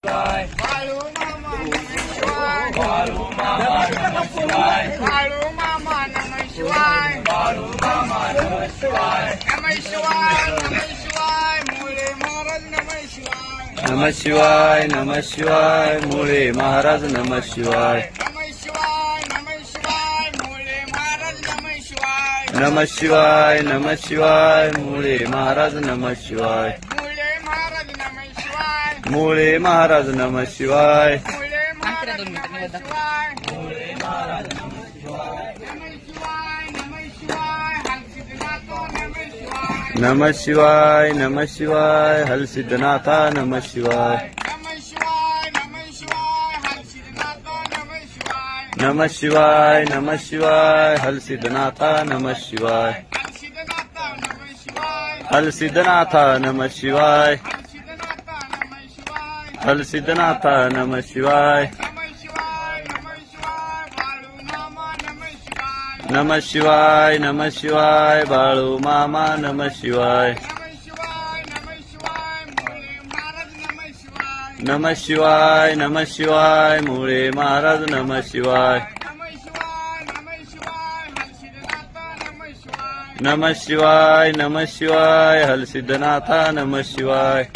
बाळू मामा नमः शिवाय. बाळू मामा नमः शिवाय. बाळू मामा नमः शिवाय. नमः शिवाय. नमः शिवाय. मुळे महाराज नमः शिवाय. नमः शिवाय. नमः शिवाय. मुळे महाराज नमः शिवाय. नमः शिवाय. नमः शिवाय. मुळे महाराज नमः शिवाय. नमः शिवाय. नमः शिवाय. मुळे महाराज नमः शिवाय. मुळे महाराज नमः शिवाय. मुळे महाराज नमः शिवाय. मुळे महाराज नमः शिवाय. नमः शिवाय. नमः शिवाय. हलसिद्धनाथ नमः शिवाय. नमः शिवाय. नमः शिवाय. हलसिद्धनाथा नमः शिवाय. नमः शिवाय. नमः शिवाय. हलसिद्धनाथ नमः शिवाय. नमः शिवाय. नमः शिवाय. हलसिद्धनाथा नमः शिवाय. हलसिद्धनाथ नमः शिवाय. हलसिद्धनाथा नमः शिवाय. नमः शिवाय. नमः शिवाय. बाळू मामा नमः शिवाय. नमः शिवाय. नमः शिवाय. बाळू मामा नमः शिवाय. नमः शिवाय. नमः शिवाय. मुळे महाराज नमः शिवाय. नमः शिवाय. नमः शिवाय. मुळे महाराज नमः शिवाय. नमः शिवाय. नमः शिवाय. हलसिद्धनाथ नमः शिवाय. नमः शिवाय. नमः शिवाय. हलसिद्धनाथा नमः शिवाय.